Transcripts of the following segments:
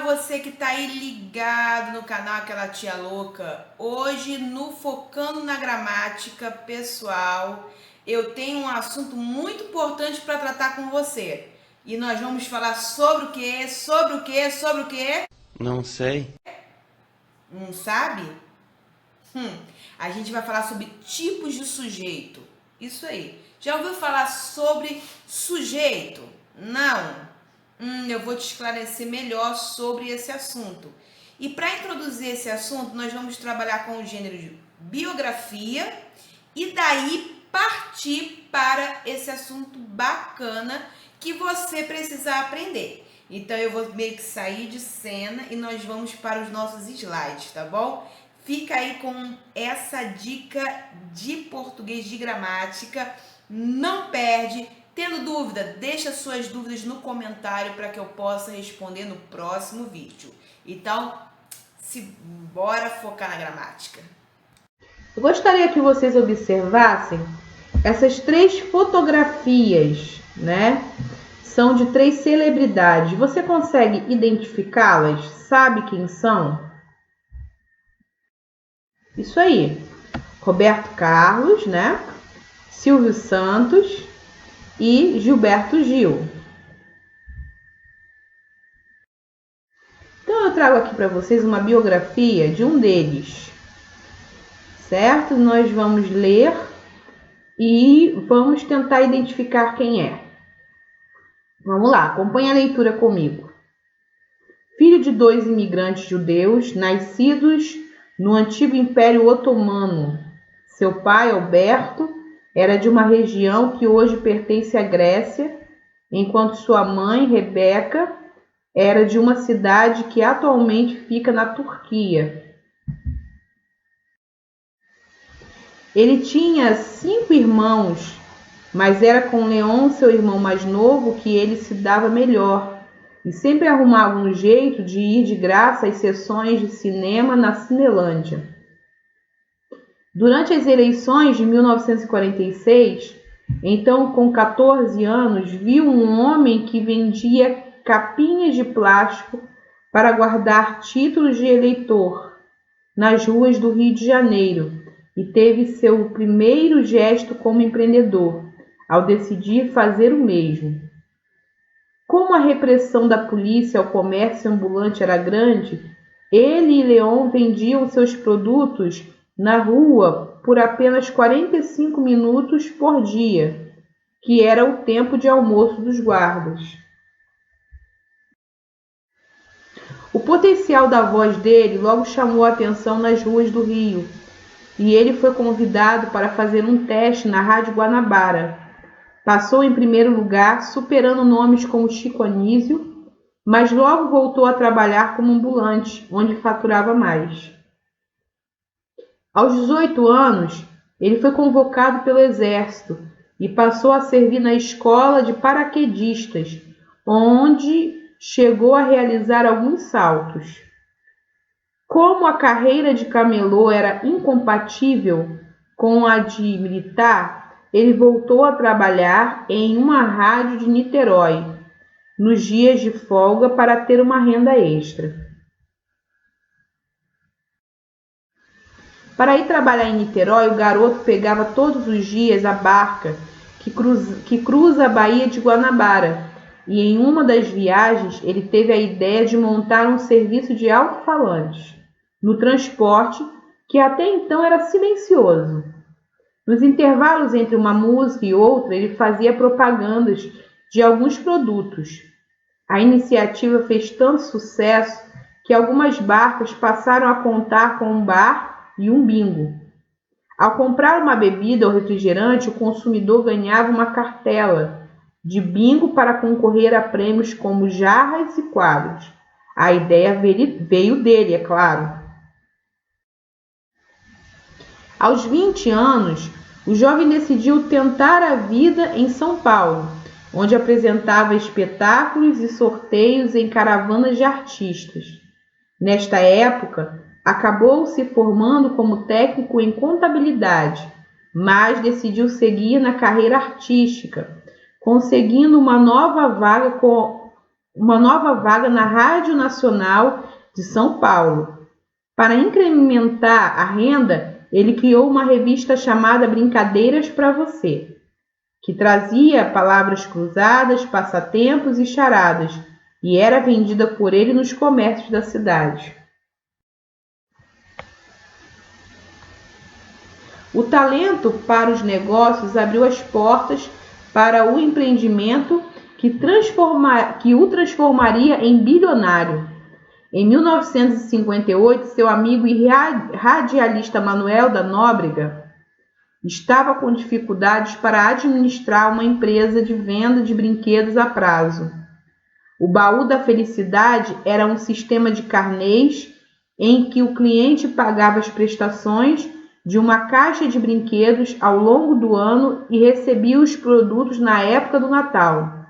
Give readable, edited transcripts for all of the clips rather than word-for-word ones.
você que tá aí ligado no canal Aquela Tia Louca. Hoje, no Focando na Gramática, pessoal, eu tenho um assunto muito importante para tratar com você. E nós vamos falar sobre o quê? Sobre o quê? Sobre o quê? Não sei. Não sabe? A gente vai falar sobre tipos de sujeito. Isso aí. Já ouviu falar sobre sujeito? Não? Eu vou te esclarecer melhor sobre esse assunto. E para introduzir esse assunto, nós vamos trabalhar com o gênero de biografia e daí partir para esse assunto bacana que você precisa aprender. Então eu vou meio que sair de cena e nós vamos para os nossos slides, tá bom? Fica aí com essa dica de português de gramática. Não perde. Tendo dúvida, deixa suas dúvidas no comentário para que eu possa responder no próximo vídeo. Então, bora focar na gramática. Eu gostaria que vocês observassem essas 3 fotografias, né? São de 3 celebridades. Você consegue identificá-las? Sabe quem são? Isso aí. Roberto Carlos, né? Silvio Santos e Gilberto Gil. Então eu trago aqui para vocês uma biografia de um deles, certo? Nós vamos ler e vamos tentar identificar quem é. Vamos lá, acompanhe a leitura comigo. Filho de 2 imigrantes judeus, nascidos no antigo Império Otomano. Seu pai, Alberto, era de uma região que hoje pertence à Grécia, enquanto sua mãe, Rebeca, era de uma cidade que atualmente fica na Turquia. Ele tinha 5 irmãos, mas era com Leon, seu irmão mais novo, que ele se dava melhor e sempre arrumava um jeito de ir de graça às sessões de cinema na Cinelândia. Durante as eleições de 1946, então com 14 anos, viu um homem que vendia capinhas de plástico para guardar títulos de eleitor nas ruas do Rio de Janeiro e teve seu primeiro gesto como empreendedor, ao decidir fazer o mesmo. Como a repressão da polícia ao comércio ambulante era grande, ele e Leon vendiam seus produtos na rua por apenas 45 minutos por dia, que era o tempo de almoço dos guardas. O potencial da voz dele logo chamou a atenção nas ruas do Rio, e ele foi convidado para fazer um teste na Rádio Guanabara. Passou em primeiro lugar, superando nomes como Chico Anísio, mas logo voltou a trabalhar como ambulante, onde faturava mais. Aos 18 anos, ele foi convocado pelo Exército e passou a servir na escola de paraquedistas, onde chegou a realizar alguns saltos. Como a carreira de camelô era incompatível com a de militar, ele voltou a trabalhar em uma rádio de Niterói, nos dias de folga para ter uma renda extra. Para ir trabalhar em Niterói, o garoto pegava todos os dias a barca que cruza a Baía de Guanabara, e em uma das viagens ele teve a ideia de montar um serviço de alto-falantes no transporte, que até então era silencioso. Nos intervalos entre uma música e outra, ele fazia propagandas de alguns produtos. A iniciativa fez tanto sucesso que algumas barcas passaram a contar com um bar e um bingo. Ao comprar uma bebida ou refrigerante, o consumidor ganhava uma cartela de bingo para concorrer a prêmios como jarras e quadros. A ideia veio dele, é claro. Aos 20 anos, o jovem decidiu tentar a vida em São Paulo, onde apresentava espetáculos e sorteios em caravanas de artistas. Nesta época, acabou se formando como técnico em contabilidade, mas decidiu seguir na carreira artística, conseguindo uma nova vaga uma nova vaga na Rádio Nacional de São Paulo. Para incrementar a renda, ele criou uma revista chamada Brincadeiras para Você, que trazia palavras cruzadas, passatempos e charadas, e era vendida por ele nos comércios da cidade. O talento para os negócios abriu as portas para o empreendimento que o transformaria em bilionário. Em 1958, seu amigo e radialista Manuel da Nóbrega estava com dificuldades para administrar uma empresa de venda de brinquedos a prazo. O Baú da Felicidade era um sistema de carnês em que o cliente pagava as prestações de uma caixa de brinquedos ao longo do ano e recebia os produtos na época do Natal.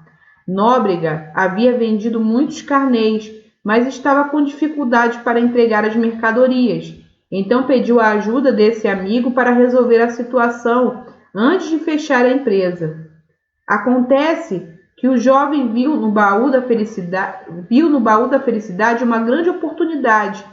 Nóbrega havia vendido muitos carnês, mas estava com dificuldade para entregar as mercadorias. Então pediu a ajuda desse amigo para resolver a situação antes de fechar a empresa. Acontece que o jovem viu no Baú da Felicidade uma grande oportunidade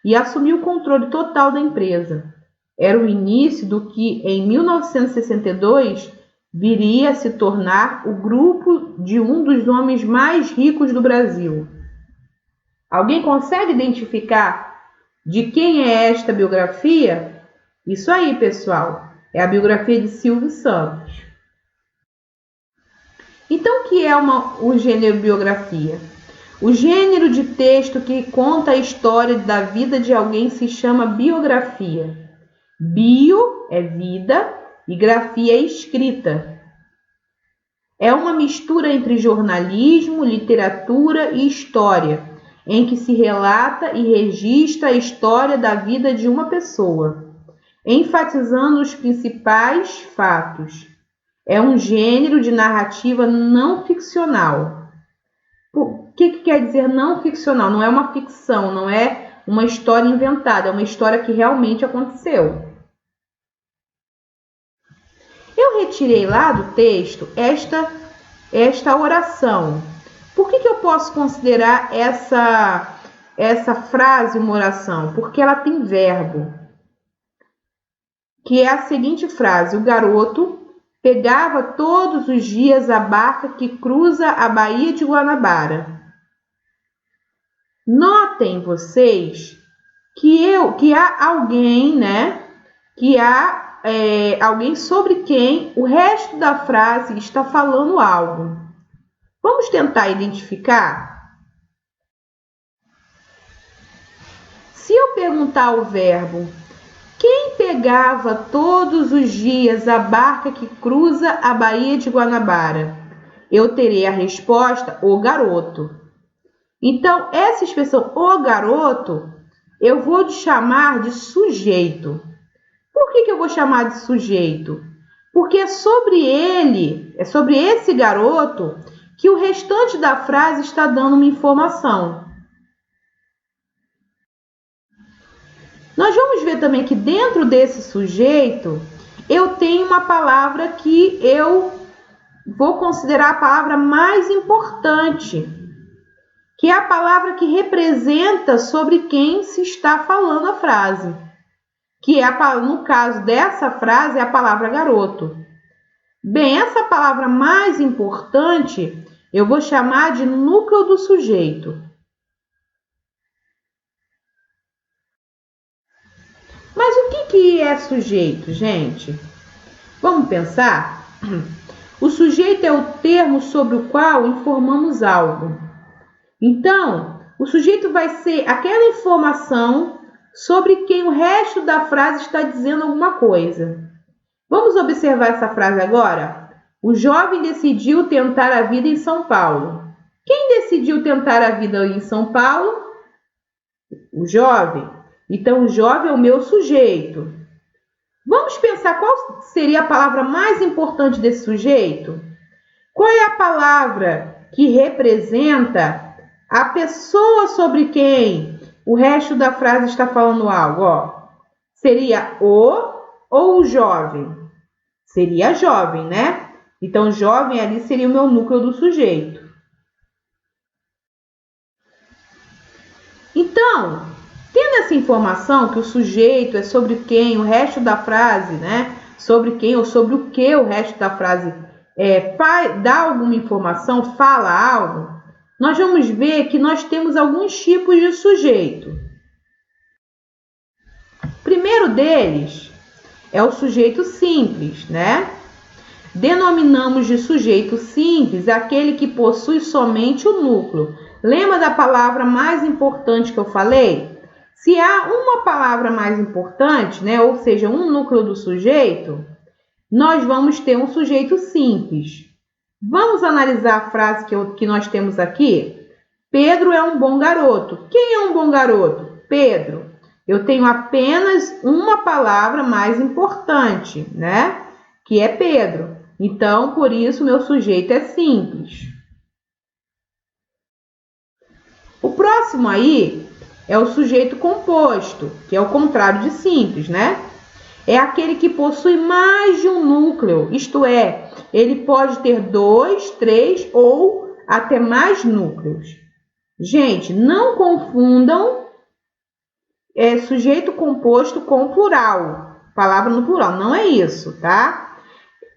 e assumiu o controle total da empresa. Era o início do que, em 1962, viria a se tornar o grupo de um dos homens mais ricos do Brasil. Alguém consegue identificar de quem é esta biografia? Isso aí, pessoal, é a biografia de Silvio Santos. Então, o que é o gênero biografia? O gênero de texto que conta a história da vida de alguém se chama biografia. Bio é vida e grafia é escrita. É uma mistura entre jornalismo, literatura e história, em que se relata e registra a história da vida de uma pessoa, enfatizando os principais fatos. É um gênero de narrativa não ficcional. O que quer dizer não ficcional? Não é uma ficção, não é uma história inventada, é uma história que realmente aconteceu. Eu retirei lá do texto esta oração. Por que eu posso considerar essa frase uma oração? Porque ela tem verbo, que é a seguinte frase: o garoto pegava todos os dias a barca que cruza a Baía de Guanabara. Notem vocês que há alguém, né? Que há alguém sobre quem o resto da frase está falando algo. Vamos tentar identificar? Se eu perguntar ao verbo, quem pegava todos os dias a barca que cruza a Baía de Guanabara? Eu terei a resposta, o garoto. Então, essa expressão, o garoto, eu vou chamar de sujeito. Por que eu vou chamar de sujeito? Porque é sobre ele, é sobre esse garoto, que o restante da frase está dando uma informação. Nós vamos ver também que dentro desse sujeito, eu tenho uma palavra que eu vou considerar a palavra mais importante, que é a palavra que representa sobre quem se está falando a frase, que é, no caso dessa frase, é a palavra garoto. Bem, essa palavra mais importante eu vou chamar de núcleo do sujeito. Mas o que é sujeito, gente? Vamos pensar? O sujeito é o termo sobre o qual informamos algo. Então, o sujeito vai ser aquela informação sobre quem o resto da frase está dizendo alguma coisa. Vamos observar essa frase agora? O jovem decidiu tentar a vida em São Paulo. Quem decidiu tentar a vida em São Paulo? O jovem. Então, o jovem é o meu sujeito. Vamos pensar qual seria a palavra mais importante desse sujeito? Qual é a palavra que representa a pessoa sobre quem o resto da frase está falando algo? Seria o ou o jovem? Seria jovem, né? Então, jovem ali seria o meu núcleo do sujeito. Então, tendo essa informação que o sujeito é sobre quem, o resto da frase, né? Sobre quem ou sobre o que o resto da frase dá alguma informação, fala algo, nós vamos ver que nós temos alguns tipos de sujeito. O primeiro deles é o sujeito simples, né? Denominamos de sujeito simples aquele que possui somente o núcleo. Lembra da palavra mais importante que eu falei? Se há uma palavra mais importante, né, ou seja, um núcleo do sujeito, nós vamos ter um sujeito simples. Vamos analisar a frase que nós temos aqui? Pedro é um bom garoto. Quem é um bom garoto? Pedro. Eu tenho apenas uma palavra mais importante, né? Que é Pedro. Então, por isso, meu sujeito é simples. O próximo aí é o sujeito composto, que é o contrário de simples, né? É aquele que possui mais de um núcleo, isto é, ele pode ter 2, 3 ou até mais núcleos. Gente, não confundam sujeito composto com plural, palavra no plural, não é isso, tá?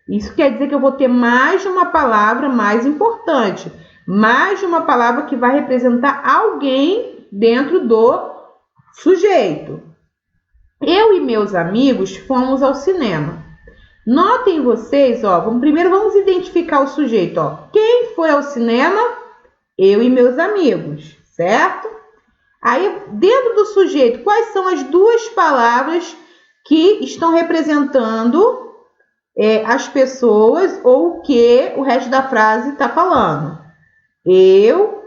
Isso quer dizer que eu vou ter mais de uma palavra mais importante, mais de uma palavra que vai representar alguém dentro do sujeito. Eu e meus amigos fomos ao cinema. Notem vocês, ó, primeiro vamos identificar o sujeito, ó. Quem foi ao cinema? Eu e meus amigos, certo? Aí, dentro do sujeito, quais são as duas palavras que estão representando as pessoas ou o que o resto da frase está falando? Eu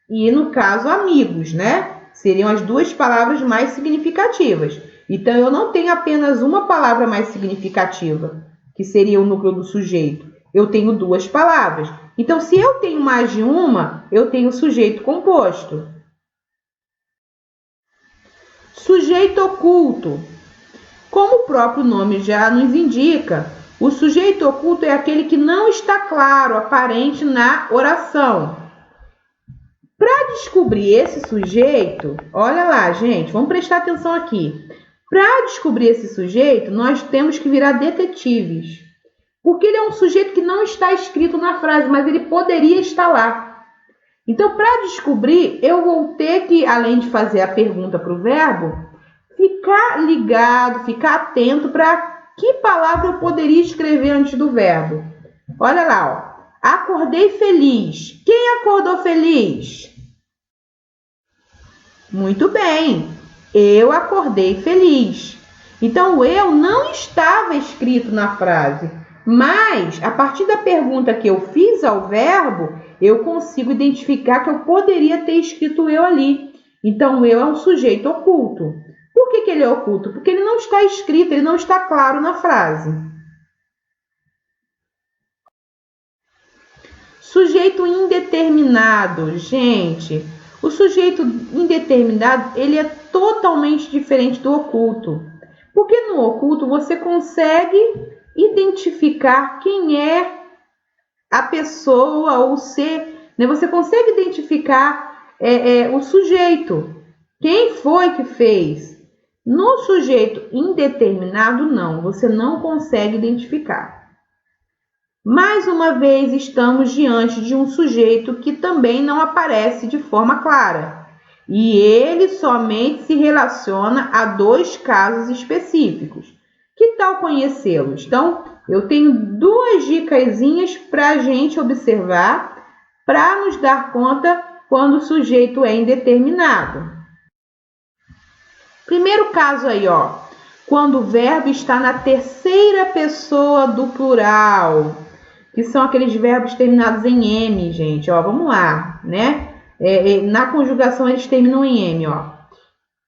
e, no caso, amigos, né? Seriam as duas palavras mais significativas. Então, eu não tenho apenas uma palavra mais significativa, que seria o núcleo do sujeito. Eu tenho duas palavras. Então, se eu tenho mais de uma, eu tenho sujeito composto. Sujeito oculto. Como o próprio nome já nos indica, o sujeito oculto é aquele que não está claro, aparente na oração. Para descobrir esse sujeito, olha lá, gente, vamos prestar atenção aqui. Para descobrir esse sujeito, nós temos que virar detetives. Porque ele é um sujeito que não está escrito na frase, mas ele poderia estar lá. Então, para descobrir, eu vou ter que, além de fazer a pergunta para o verbo, ficar ligado, ficar atento para que palavra eu poderia escrever antes do verbo. Olha lá, ó. Acordei feliz. Quem acordou feliz? Muito bem, eu acordei feliz. Então, o eu não estava escrito na frase, mas a partir da pergunta que eu fiz ao verbo, eu consigo identificar que eu poderia ter escrito eu ali. Então, o eu é um sujeito oculto. Por que ele é oculto? Porque ele não está escrito, ele não está claro na frase. Sujeito indeterminado, gente. O sujeito indeterminado, ele é totalmente diferente do oculto. Porque no oculto você consegue identificar quem é a pessoa ou o ser, né? Você consegue identificar o sujeito. Quem foi que fez? No sujeito indeterminado, não. Você não consegue identificar. Mais uma vez, estamos diante de um sujeito que também não aparece de forma clara. E ele somente se relaciona a dois casos específicos. Que tal conhecê-los? Então, eu tenho duas dicasinhas para a gente observar para nos dar conta quando o sujeito é indeterminado. Primeiro caso aí, ó. Quando o verbo está na terceira pessoa do plural, que são aqueles verbos terminados em M, gente, ó, vamos lá, né? Na conjugação eles terminam em M, ó.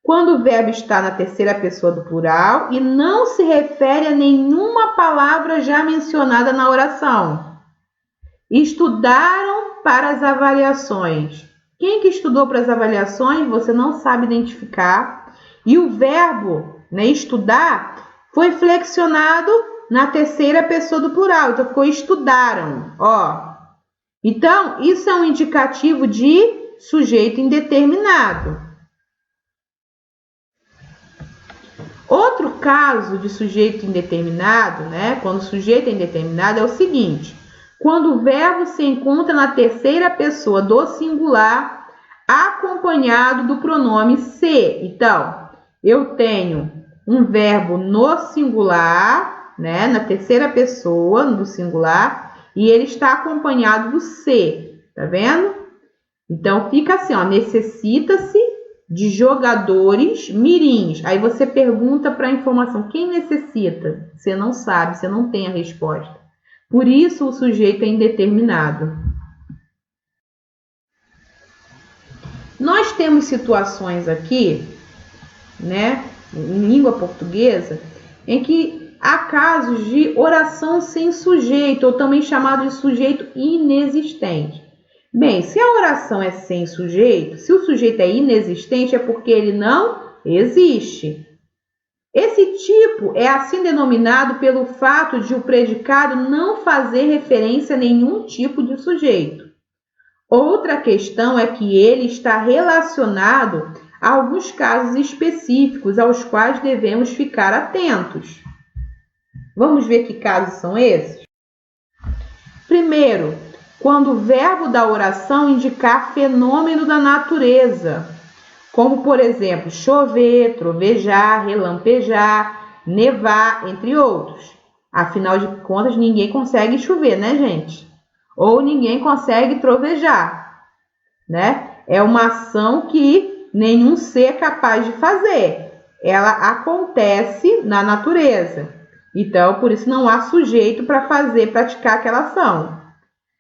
Quando o verbo está na terceira pessoa do plural e não se refere a nenhuma palavra já mencionada na oração. Estudaram para as avaliações. Quem que estudou para as avaliações, você não sabe identificar. E o verbo, né, estudar, foi flexionado na terceira pessoa do plural. Então, ficou estudaram, ó. Então, isso é um indicativo de sujeito indeterminado. Outro caso de sujeito indeterminado, né? Quando o sujeito é indeterminado, é o seguinte: quando o verbo se encontra na terceira pessoa do singular, acompanhado do pronome se. Então, eu tenho um verbo no singular, né? Na terceira pessoa do singular, e ele está acompanhado do se. Tá vendo? Então, fica assim, ó, necessita-se de jogadores mirins. Aí você pergunta para a informação, quem necessita? Você não sabe, você não tem a resposta. Por isso o sujeito é indeterminado. Nós temos situações aqui, né, em língua portuguesa, em que há casos de oração sem sujeito, ou também chamado de sujeito inexistente. Bem, se a oração é sem sujeito, se o sujeito é inexistente, é porque ele não existe. Esse tipo é assim denominado pelo fato de o predicado não fazer referência a nenhum tipo de sujeito. Outra questão é que ele está relacionado a alguns casos específicos aos quais devemos ficar atentos. Vamos ver que casos são esses? Primeiro, quando o verbo da oração indicar fenômeno da natureza, como, por exemplo, chover, trovejar, relampejar, nevar, entre outros. Afinal de contas, ninguém consegue chover, né, gente? Ou ninguém consegue trovejar, né? É uma ação que nenhum ser é capaz de fazer. Ela acontece na natureza. Então, por isso não há sujeito para praticar aquela ação.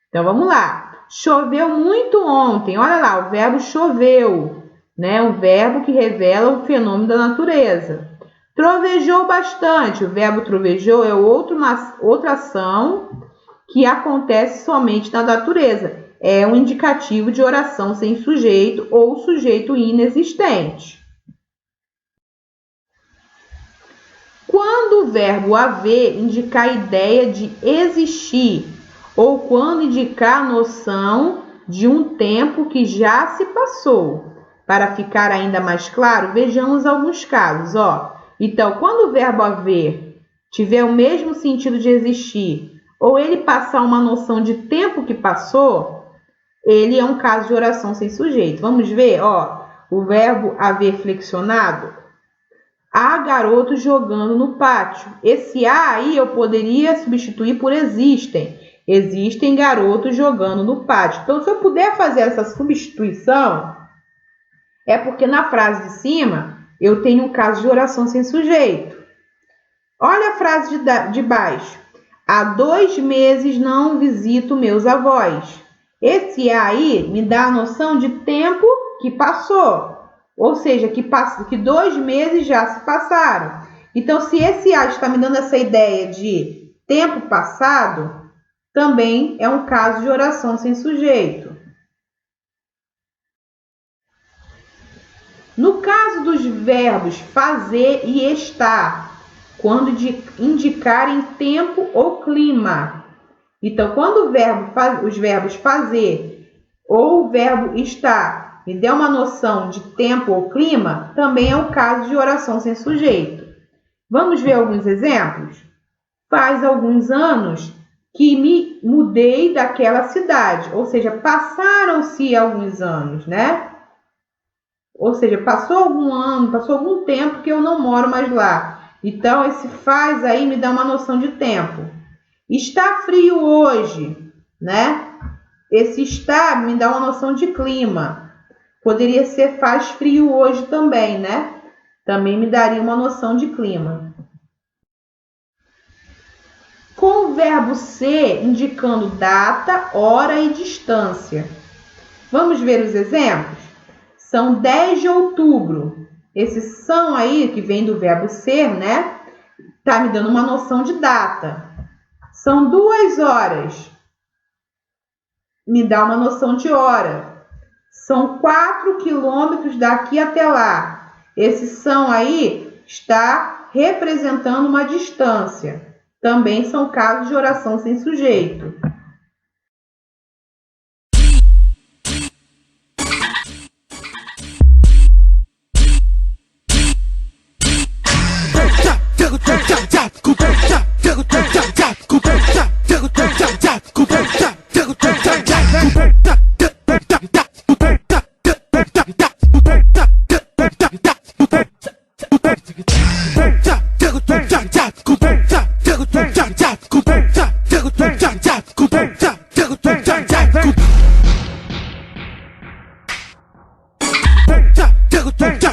Então, vamos lá. Choveu muito ontem. Olha lá, o verbo choveu, né? Um verbo que revela o fenômeno da natureza. Trovejou bastante. O verbo trovejou é outra ação que acontece somente na natureza. É um indicativo de oração sem sujeito ou sujeito inexistente. Quando o verbo haver indicar a ideia de existir, ou quando indicar a noção de um tempo que já se passou. Para ficar ainda mais claro, vejamos alguns casos. Então, quando o verbo haver tiver o mesmo sentido de existir, ou ele passar uma noção de tempo que passou, ele é um caso de oração sem sujeito. Vamos ver, o verbo haver flexionado. Há garotos jogando no pátio. Esse há aí eu poderia substituir por existem. Existem garotos jogando no pátio. Então, se eu puder fazer essa substituição, é porque na frase de cima eu tenho um caso de oração sem sujeito. Olha a frase de baixo. Há 2 meses não visito meus avós. Esse aí me dá a noção de tempo que passou. Ou seja, que 2 meses já se passaram. Então, se esse a está me dando essa ideia de tempo passado, também é um caso de oração sem sujeito. No caso dos verbos fazer e estar, quando indicarem tempo ou clima. Então, quando os verbos fazer ou o verbo estar me der uma noção de tempo ou clima, também é um caso de oração sem sujeito. Vamos ver alguns exemplos? Faz alguns anos que me mudei daquela cidade, ou seja, passaram-se alguns anos, né? Ou seja, passou algum ano, passou algum tempo que eu não moro mais lá. Então, esse faz aí me dá uma noção de tempo. Está frio hoje, né? Esse está me dá uma noção de clima. Poderia ser faz frio hoje também, né? Também me daria uma noção de clima. Com o verbo ser indicando data, hora e distância. Vamos ver os exemplos? São 10 de outubro. Esses são aí, que vem do verbo ser, né? Tá me dando uma noção de data. São 2 horas. Me dá uma noção de hora. São 4 quilômetros daqui até lá. Esses são aí, está representando uma distância. Também são casos de oração sem sujeito. Jago tum,